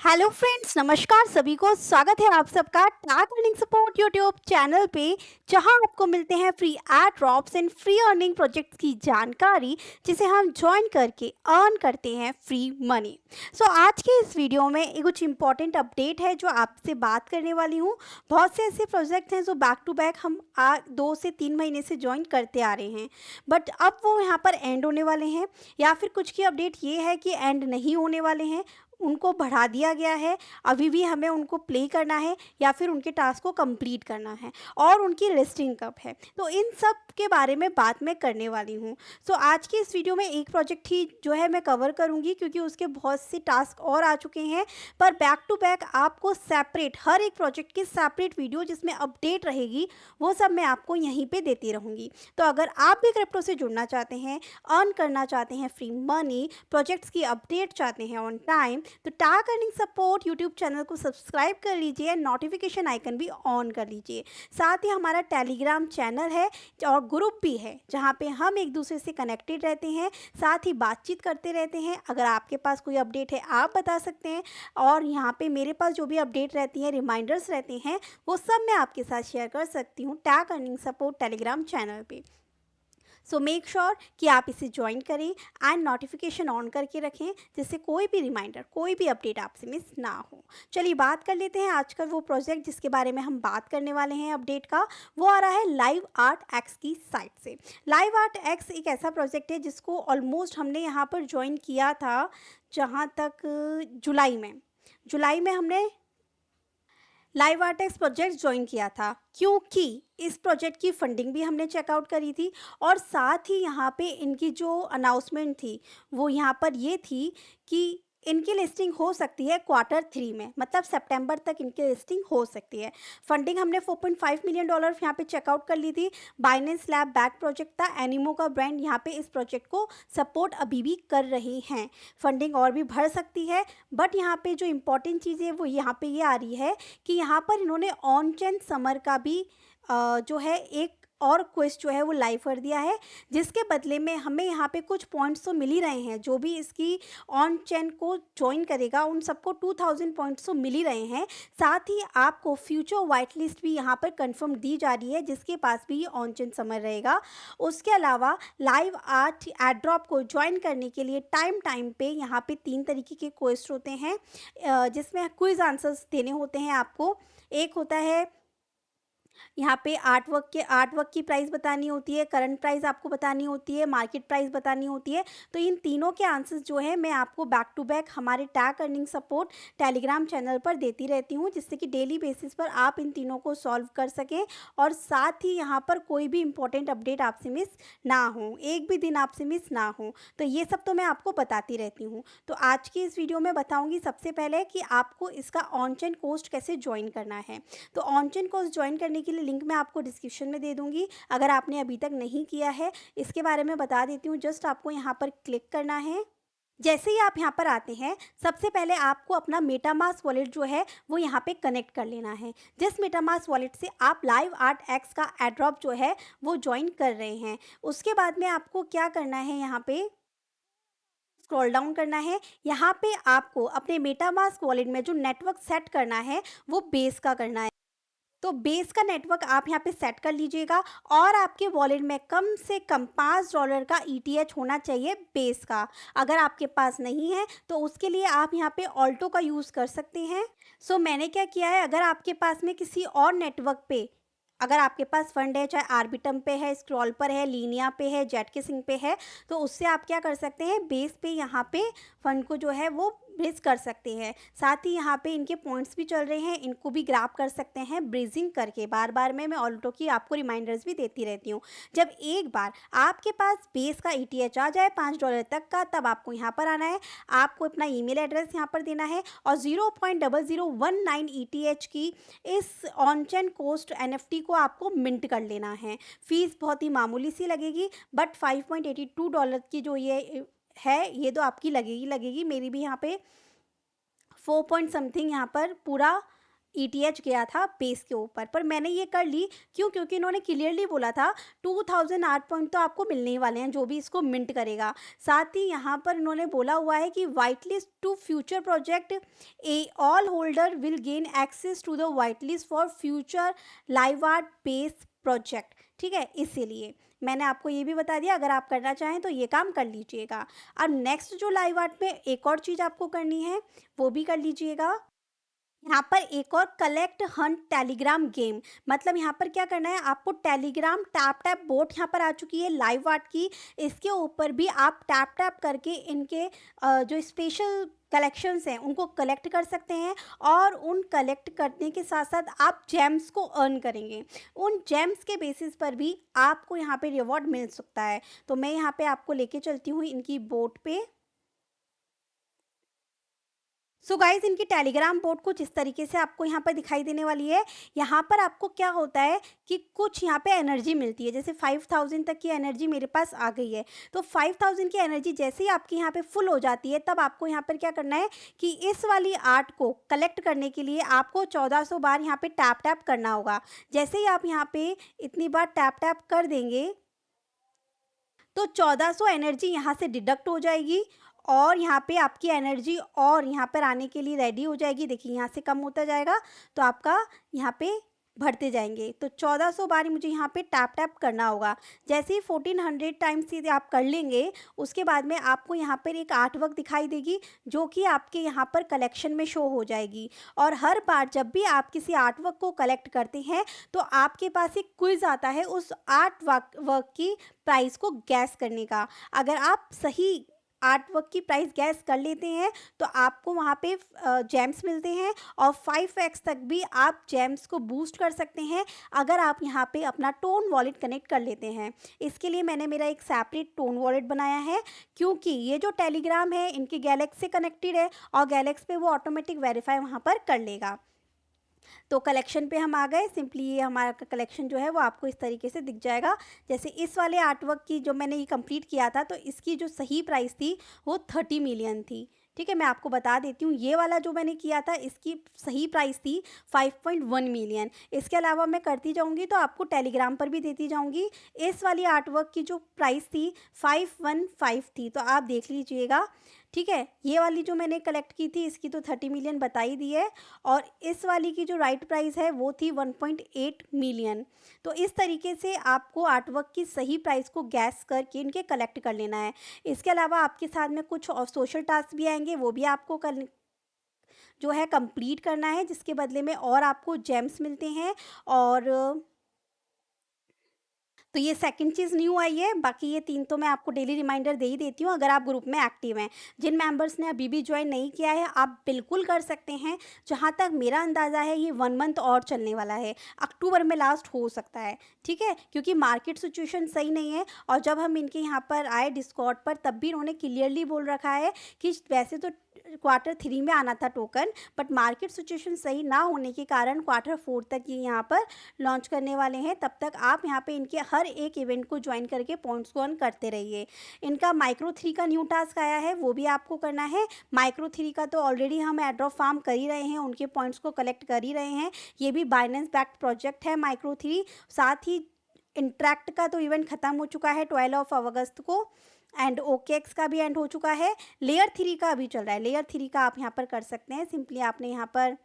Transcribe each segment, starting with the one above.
Hello friends, नमस्कार सभी को। स्वागत है आप सबका tag earning support YouTube channel पे, जहां आपको मिलते हैं free add drops and free earning projects की जानकारी, जिसे हम ज्वाइन करके अर्न करते हैं फ्री मनी। सो आज के इस वीडियो में एक कुछ इंपॉर्टेंट अपडेट है जो आपसे बात करने वाली हूं। बहुत से ऐसे प्रोजेक्ट्स हैं जो बैक टू बैक हम 2 से 3 महीने से ज्वाइन करते आ रहे हैं, बट अब वो यहाँ पर एंड होने वाले हैं, या फिर कुछ की अपडेट ये है कि एंड नहीं होने वाले हैं, उनको बढ़ा दिया गया है। अभी भी हमें उनको प्ले करना है या फिर उनके टास्क को कंप्लीट करना है, और उनकी लिस्टिंग कब है, तो इन सब के बारे में बात मैं करने वाली हूँ। सो आज की इस वीडियो में एक प्रोजेक्ट ही जो है मैं कवर करूँगी, क्योंकि उसके बहुत से टास्क और आ चुके हैं। पर बैक टू बैक आपको सेपरेट हर एक प्रोजेक्ट की सेपरेट वीडियो जिसमें अपडेट रहेगी, वो सब मैं आपको यहीं पे देती रहूँगी। तो अगर आप भी क्रिप्टो से जुड़ना चाहते हैं, अर्न करना चाहते हैं फ्री मनी, प्रोजेक्ट्स की अपडेट चाहते हैं ऑन टाइम, तो tag earning support YouTube channel को सब्सक्राइब कर लीजिए, नोटिफिकेशन आइकन भी ऑन कर लीजिए। साथ ही हमारा टेलीग्राम चैनल है और ग्रुप भी है, जहाँ पे हम एक दूसरे से कनेक्टेड रहते हैं, साथ ही बातचीत करते रहते हैं। अगर आपके पास कोई अपडेट है आप बता सकते हैं, और यहाँ पे मेरे पास जो भी अपडेट रहती है, रिमाइंडर्स रहते हैं, वो सब मैं आपके साथ शेयर कर सकती हूँ tag earning support Telegram channel पे। सो मेक श्योर कि आप इसे ज्वाइन करें एंड नोटिफिकेशन ऑन करके रखें, जिससे कोई भी रिमाइंडर, कोई भी अपडेट आपसे मिस ना हो। चलिए बात कर लेते हैं आज का वो प्रोजेक्ट जिसके बारे में हम बात करने वाले हैं अपडेट का। वो आ रहा है लाइव आर्ट एक्स की साइट से। लाइव आर्ट एक्स एक ऐसा प्रोजेक्ट है जिसको ऑलमोस्ट हमने यहाँ पर ज्वाइन किया था, जहाँ तक जुलाई में हमने लाइव आर्टेक्स प्रोजेक्ट ज्वाइन किया था, क्योंकि इस प्रोजेक्ट की फंडिंग भी हमने चेकआउट करी थी, और साथ ही यहाँ पे इनकी जो अनाउंसमेंट थी वो यहाँ पर ये थी कि इनकी लिस्टिंग हो सकती है Q3 में, मतलब सितंबर तक इनकी लिस्टिंग हो सकती है। फंडिंग हमने $4.5 मिलियन यहाँ पे चेकआउट कर ली थी। बाइनेंस लैब बैक प्रोजेक्ट था, एनिमो का ब्रांड यहाँ पे इस प्रोजेक्ट को सपोर्ट अभी भी कर रही हैं। फंडिंग और भी बढ़ सकती है, बट यहाँ पे जो इम्पोर्टेंट चीज़ है वो यहाँ पे ये आ रही है कि यहाँ पर इन्होंने ऑन चेन समर का भी जो है एक और क्विज जो है वो लाइव कर दिया है, जिसके बदले में हमें यहाँ पे कुछ पॉइंट्स तो मिल ही रहे हैं। जो भी इसकी ऑन चेन को ज्वाइन करेगा उन सबको 2000 पॉइंट्स तो मिल ही रहे हैं। साथ ही आपको फ्यूचर वाइट लिस्ट भी यहाँ पर कंफर्म दी जा रही है, जिसके पास भी ये ऑन चेन समर रहेगा। उसके अलावा लाइव आर्ट एड्रॉप को ज्वाइन करने के लिए टाइम पे यहाँ पे 3 तरीके के क्वेस्ट होते हैं, जिसमें क्विज आंसर्स देने होते हैं आपको। एक होता है यहाँ पे आर्टवर्क की प्राइस बतानी होती है, करंट प्राइस आपको बतानी होती है, मार्केट प्राइस बतानी होती है। तो इन तीनों के आंसर्स जो है मैं आपको बैक टू बैक हमारे tag earning support Telegram channel पर देती रहती हूँ, जिससे कि डेली बेसिस पर आप इन तीनों को सॉल्व कर सकें, और साथ ही यहाँ पर कोई भी इंपॉर्टेंट अपडेट आपसे मिस ना हो, एक भी दिन आपसे मिस ना हो। तो ये सब तो मैं आपको बताती रहती हूँ। तो आज की इस वीडियो में बताऊँगी सबसे पहले कि आपको इसका ऑन चेन कोस्ट कैसे ज्वाइन करना है। तो ऑन चेन कोर्स ज्वाइन करने के लिए लिंक मैं आपको डिस्क्रिप्शन में दे दूंगी, अगर आपने अभी तक नहीं किया है। इसके बारे में बता देती हूँ, जस्ट आपको यहाँ पर क्लिक करना है। जैसे ही आप यहाँ पर आते हैं, सबसे पहले आपको अपना मेटामास्क वॉलेट जो है वो यहाँ पे कनेक्ट कर लेना है, जिस मेटामास्क वॉलेट से आप लाइव आर्ट एक्स का एड्रॉप जो है वो ज्वाइन कर रहे हैं। उसके बाद में आपको क्या करना है, यहाँ पे स्क्रॉल डाउन करना है। यहाँ पे आपको अपने मेटामास्क वॉलेट में जो नेटवर्क सेट करना है वो बेस का करना है। तो बेस का नेटवर्क आप यहाँ पे सेट कर लीजिएगा, और आपके वॉलेट में कम से कम $5 का ETH होना चाहिए बेस का। अगर आपके पास नहीं है तो उसके लिए आप यहाँ पे ऑल्टो का यूज़ कर सकते हैं। सो मैंने क्या किया है, अगर आपके पास में किसी और नेटवर्क पे अगर आपके पास फंड है, चाहे आर्बिटम पे है, स्क्रॉल पर है, लीनिया पे है, जेटकिसिंग पे है, तो उससे आप क्या कर सकते हैं, बेस पे यहाँ पे फंड को जो है वो ब्रिज कर सकते हैं। साथ ही यहाँ पे इनके पॉइंट्स भी चल रहे हैं, इनको भी ग्रैब कर सकते हैं ब्रिजिंग करके। बार बार में मैं ऑल्टो की आपको रिमाइंडर्स भी देती रहती हूँ। जब एक बार आपके पास बेस का ETH आ जाए $5 तक का, तब आपको यहाँ पर आना है। आपको अपना ईमेल एड्रेस यहाँ पर देना है, और 0.0019 ETH की इस ऑन चेन कोस्ट NFT को आपको मिंट कर लेना है। फीस बहुत ही मामूली सी लगेगी, बट $5.82 की जो ये है, ये तो आपकी लगेगी। मेरी भी यहाँ पे 4 पॉइंट समथिंग यहाँ पर पूरा ईटीएच गया था बेस के ऊपर, पर मैंने ये कर ली। क्यों? क्योंकि इन्होंने क्लियरली बोला था 2000 आर्ट पॉइंट तो आपको मिलने ही वाले हैं जो भी इसको मिंट करेगा। साथ ही यहाँ पर इन्होंने बोला हुआ है कि white list to future project, a all holder will gain access to the white list for future live art base project. ठीक है, इसीलिए मैंने आपको ये भी बता दिया, अगर आप करना चाहें तो ये काम कर लीजिएगा। अब नेक्स्ट जो लाइव आर्ट में एक और चीज़ आपको करनी है वो भी कर लीजिएगा। यहाँ पर एक और कलेक्ट हंट टेलीग्राम गेम, मतलब यहाँ पर क्या करना है आपको, टेलीग्राम टैप टैप बोट यहाँ पर आ चुकी है लाइव आर्ट की, इसके ऊपर भी आप टैप टैप करके इनके जो स्पेशल कलेक्शंस हैं उनको कलेक्ट कर सकते हैं। और उन कलेक्ट करने के साथ साथ आप जेम्स को अर्न करेंगे। उन जेम्स के बेसिस पर भी आपको यहाँ पे रिवॉर्ड मिल सकता है। तो मैं यहाँ पे आपको लेके चलती हूँ इनकी बोट पे। सो गाइज, इनकी टेलीग्राम बोट कुछ इस तरीके से आपको यहाँ पर दिखाई देने वाली है। यहाँ पर आपको क्या होता है कि कुछ यहाँ पे एनर्जी मिलती है, जैसे 5000 तक की एनर्जी मेरे पास आ गई है। तो 5000 की एनर्जी जैसे ही आपकी यहाँ पे फुल हो जाती है, तब आपको यहाँ पर क्या करना है कि इस वाली आर्ट को कलेक्ट करने के लिए आपको 1400 बार यहाँ पे टैप टैप करना होगा। जैसे ही आप यहाँ पे इतनी बार टैप टैप कर देंगे तो 1400 एनर्जी यहाँ से डिडक्ट हो जाएगी और यहाँ पे आपकी एनर्जी और यहाँ पर आने के लिए रेडी हो जाएगी। देखिए यहाँ से कम होता जाएगा तो आपका यहाँ पे बढ़ते जाएंगे। तो 1400 बार मुझे यहाँ पे टैप टैप करना होगा। जैसे ही 1400 टाइम्स यदि आप कर लेंगे, उसके बाद में आपको यहाँ पर एक आर्ट वर्क दिखाई देगी जो कि आपके यहाँ पर कलेक्शन में शो हो जाएगी। और हर बार जब भी आप किसी आर्ट वर्क को कलेक्ट करते हैं तो आपके पास एक क्विज आता है उस आर्ट वर्क की प्राइस को गैस करने का। अगर आप सही आर्ट वर्क की प्राइस गैस कर लेते हैं तो आपको वहाँ पे जेम्स मिलते हैं और 5x तक भी आप जेम्स को बूस्ट कर सकते हैं अगर आप यहाँ पे अपना टोन वॉलेट कनेक्ट कर लेते हैं। इसके लिए मैंने मेरा एक सेपरेट टोन वॉलेट बनाया है, क्योंकि ये जो टेलीग्राम है इनके गैलेक्स से कनेक्टेड है और गैलेक्स पे वो ऑटोमेटिक वेरीफाई वहाँ पर कर लेगा। तो कलेक्शन पे हम आ गए। सिंपली ये हमारा कलेक्शन जो है वो आपको इस तरीके से दिख जाएगा। जैसे इस वाले आर्टवर्क की जो मैंने ये कंप्लीट किया था, तो इसकी जो सही प्राइस थी वो 30 मिलियन थी। ठीक है, मैं आपको बता देती हूँ, ये वाला जो मैंने किया था इसकी सही प्राइस थी 5.1 मिलियन। इसके अलावा मैं करती जाऊँगी तो आपको टेलीग्राम पर भी देती जाऊँगी। इस वाली आर्टवर्क की जो प्राइस थी 515 थी, तो आप देख लीजिएगा। ठीक है, ये वाली जो मैंने कलेक्ट की थी इसकी तो 30 मिलियन बता ही दी है और इस वाली की जो राइट प्राइस है वो थी 1.8 मिलियन। तो इस तरीके से आपको आर्टवर्क की सही प्राइस को गैस करके इनके कलेक्ट कर लेना है। इसके अलावा आपके साथ में कुछ और सोशल टास्क भी आएंगे, वो भी आपको जो है कंप्लीट करना है, जिसके बदले में और आपको जेम्स मिलते हैं। और तो ये सेकंड चीज़ न्यू आई है। बाकी ये 3 तो मैं आपको डेली रिमाइंडर दे ही देती हूँ अगर आप ग्रुप में एक्टिव हैं। जिन मेंबर्स ने अभी भी ज्वाइन नहीं किया है आप बिल्कुल कर सकते हैं। जहाँ तक मेरा अंदाज़ा है ये 1 मंथ और चलने वाला है, अक्टूबर में लास्ट हो सकता है। ठीक है, क्योंकि मार्केट सिचुएशन सही नहीं है और जब हम इनके यहाँ पर आए डिस्कॉर्ड पर तब भी इन्होंने क्लियरली बोल रखा है कि वैसे तो Q3 में आना था टोकन, बट मार्केट सिचुएशन सही ना होने के कारण Q4 तक ये यहाँ पर लॉन्च करने वाले हैं। तब तक आप यहाँ पे इनके हर एक इवेंट को ज्वाइन करके पॉइंट्स को अर्न करते रहिए। इनका माइक्रो 3 का न्यू टास्क आया है, वो भी आपको करना है। माइक्रो 3 का तो ऑलरेडी हम एड्रॉप फार्म कर ही रहे हैं, उनके पॉइंट्स को कलेक्ट कर ही रहे हैं। ये भी बाइनेंस बैक्ड प्रोजेक्ट है माइक्रो 3। साथ ही इंट्रैक्ट का तो इवेंट ख़त्म हो चुका है 12 अगस्त को, एंड OKX का भी एंड हो चुका है। लेयर 3 का अभी चल रहा है। लेयर 3 का आप यहाँ पर कर सकते हैं। सिंपली आपने यहाँ पर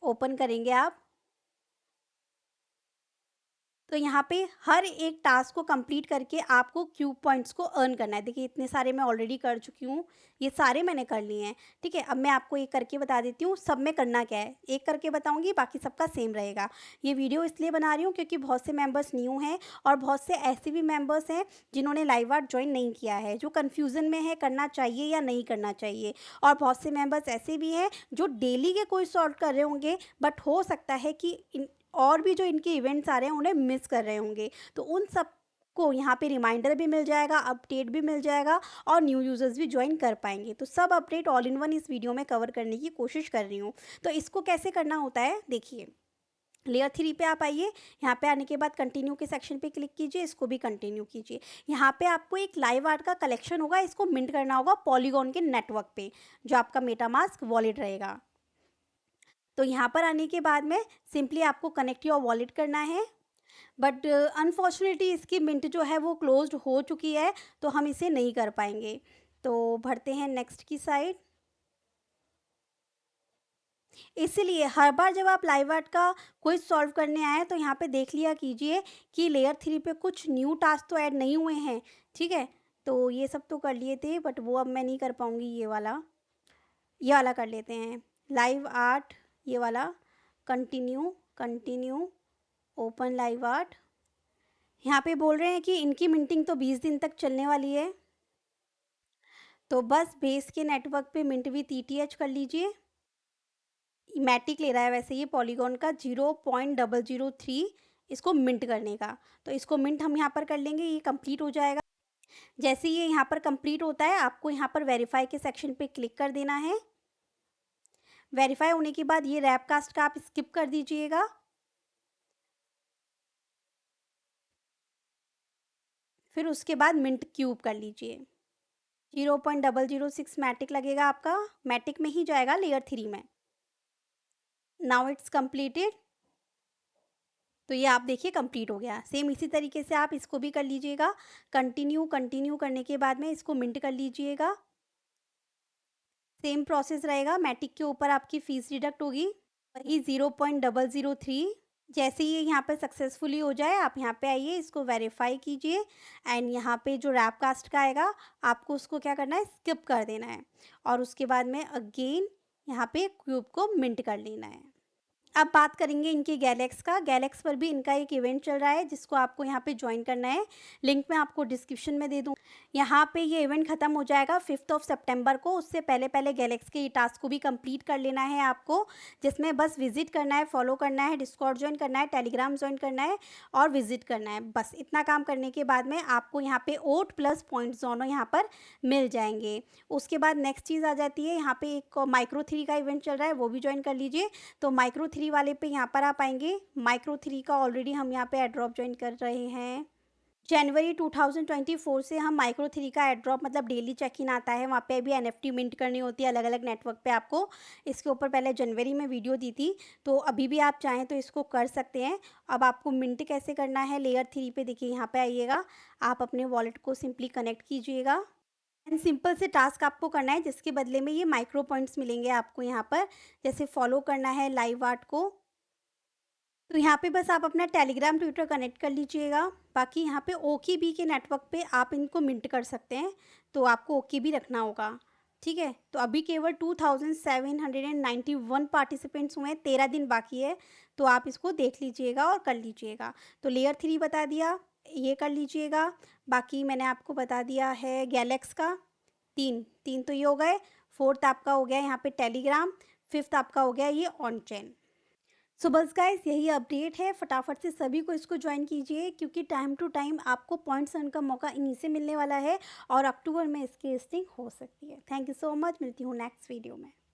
ओपन करेंगे आप, तो यहाँ पे हर एक टास्क को कंप्लीट करके आपको क्यूब पॉइंट्स को अर्न करना है। देखिए इतने सारे मैं ऑलरेडी कर चुकी हूँ, ये सारे मैंने कर लिए हैं। ठीक है, अब मैं आपको एक करके बता देती हूँ सब में करना क्या है। एक करके बताऊँगी, बाकी सबका सेम रहेगा। ये वीडियो इसलिए बना रही हूँ क्योंकि बहुत से मेंबर्स न्यू हैं और बहुत से ऐसे भी मेंबर्स हैं जिन्होंने लाइव आर्ट ज्वाइन नहीं किया है, जो कन्फ्यूज़न में है करना चाहिए या नहीं करना चाहिए। और बहुत से मेंबर्स ऐसे भी हैं जो डेली के कोई सॉल्व कर रहे होंगे, बट हो सकता है कि और भी जो इनके इवेंट्स आ रहे हैं उन्हें मिस कर रहे होंगे। तो उन सब को यहाँ पे रिमाइंडर भी मिल जाएगा, अपडेट भी मिल जाएगा और न्यू यूज़र्स भी ज्वाइन कर पाएंगे। तो सब अपडेट ऑल इन वन इस वीडियो में कवर करने की कोशिश कर रही हूँ। तो इसको कैसे करना होता है देखिए, लेयर 3 पे आप आइए। यहाँ पे आने के बाद कंटिन्यू के सेक्शन पे क्लिक कीजिए, इसको भी कंटिन्यू कीजिए। यहाँ पे आपको एक लाइव आर्ट का कलेक्शन होगा, इसको मिंट करना होगा पॉलीगॉन के नेटवर्क पे, जो आपका मेटामास्क वॉलेट रहेगा। तो यहाँ पर आने के बाद में सिंपली आपको कनेक्ट योर वॉलेट करना है, बट अनफॉर्चुनेटली इसकी मिंट जो है वो क्लोज्ड हो चुकी है, तो हम इसे नहीं कर पाएंगे। तो बढ़ते हैं नेक्स्ट की साइड। इसीलिए हर बार जब आप लाइव आर्ट का क्विज सॉल्व करने आए तो यहाँ पे देख लिया कीजिए कि लेयर 3 पे कुछ न्यू टास्क तो ऐड नहीं हुए हैं, ठीक है। तो ये सब तो कर लिए थे, बट वो अब मैं नहीं कर पाऊँगी। ये वाला कर लेते हैं, लाइव आर्ट, ये वाला continue continue open live art. यहाँ पे बोल रहे हैं कि इनकी मिंटिंग तो 20 दिन तक चलने वाली है, तो बस बेस के नेटवर्क पे मिंट विथ ETH कर लीजिए। मैटिक ले रहा है वैसे ये पॉलीगॉन का 0.003 इसको मिंट करने का, तो इसको मिंट हम यहाँ पर कर लेंगे, ये कंप्लीट हो जाएगा। जैसे ये यहाँ पर कंप्लीट होता है, आपको यहाँ पर वेरीफाई के सेक्शन पे क्लिक कर देना है। वेरीफाई होने के बाद ये रैपकास्ट का आप स्किप कर दीजिएगा। फिर उसके बाद मिंट क्यूब कर लीजिए। 0.006 मैटिक लगेगा आपका, मैटिक में ही जाएगा लेयर 3 में। Now it's completed. तो ये आप देखिए कंप्लीट हो गया। सेम इसी तरीके से आप इसको भी कर लीजिएगा। कंटिन्यू कंटिन्यू करने के बाद में इसको मिंट कर लीजिएगा। सेम प्रोसेस रहेगा, मैटिक के ऊपर आपकी फ़ीस डिडक्ट होगी, वही 0.003। जैसे ही ये यहाँ पर सक्सेसफुली हो जाए, आप यहाँ पे आइए, इसको वेरीफाई कीजिए एंड यहाँ पे जो रैपकास्ट का आएगा आपको उसको क्या करना है, स्किप कर देना है और उसके बाद में अगेन यहाँ पे क्यूब को मिंट कर लेना है। अब बात करेंगे इनके गैलेक्स का। गैलेक्स पर भी इनका एक इवेंट चल रहा है जिसको आपको यहाँ पे ज्वाइन करना है। लिंक मैं आपको डिस्क्रिप्शन में दे दूँ। यहाँ पे ये इवेंट ख़त्म हो जाएगा 5 सितंबर को। उससे पहले पहले गैलेक्स के टास्क को भी कंप्लीट कर लेना है आपको, जिसमें बस विजिट करना है, फॉलो करना है, डिस्कॉर्ड ज्वाइन करना है, टेलीग्राम ज्वाइन करना है और विजिट करना है। बस इतना काम करने के बाद में आपको यहाँ पे ओट प्लस पॉइंट्स दोनों यहाँ पर मिल जाएंगे। उसके बाद नेक्स्ट चीज़ आ जाती है, यहाँ पे एक माइक्रो 3 का इवेंट चल रहा है, वो भी ज्वाइन कर लीजिए। तो माइक्रो 3 वाले पे यहाँ पर आप आएंगे। माइक्रो 3 का ऑलरेडी हम यहाँ पे एड्रॉप ज्वाइन कर रहे हैं। जनवरी 2024 से हम माइक्रो 3 का एड्रॉप मतलब डेली चेक इन आता है, वहाँ पे भी NFT मिंट करनी होती है अलग अलग नेटवर्क पे आपको। इसके ऊपर पहले जनवरी में वीडियो दी थी, तो अभी भी आप चाहें तो इसको कर सकते हैं। अब आपको मिंट कैसे करना है, लेयर 3 पे देखिए यहाँ पे आइएगा, आप अपने वॉलेट को सिंपली कनेक्ट कीजिएगा एंड सिंपल से टास्क आपको करना है, जिसके बदले में ये माइक्रो पॉइंट्स मिलेंगे आपको यहाँ पर। जैसे फॉलो करना है लाइव आर्ट को, तो यहाँ पे बस आप अपना टेलीग्राम ट्विटर कनेक्ट कर लीजिएगा। बाकी यहाँ पे OKB के नेटवर्क पे आप इनको मिंट कर सकते हैं, तो आपको OKB रखना होगा, ठीक है। तो अभी केवल 2791 पार्टिसिपेंट्स हुए हैं, 13 दिन बाकी है, तो आप इसको देख लीजिएगा और कर लीजिएगा। तो लेयर 3 बता दिया, ये कर लीजिएगा। बाकी मैंने आपको बता दिया है गैलेक्स का, तीन तीन तो ये हो गए। फोर्थ आपका हो गया यहाँ पे टेलीग्राम, फिफ्थ आपका हो गया ये ऑन चेन। सो बस गाइस यही अपडेट है, फटाफट से सभी को इसको ज्वाइन कीजिए क्योंकि टाइम टू टाइम आपको पॉइंट्स अर्न का मौका इन्हीं से मिलने वाला है और अक्टूबर में इसकी लिस्टिंग हो सकती है। थैंक यू सो मच, मिलती हूँ नेक्स्ट वीडियो में।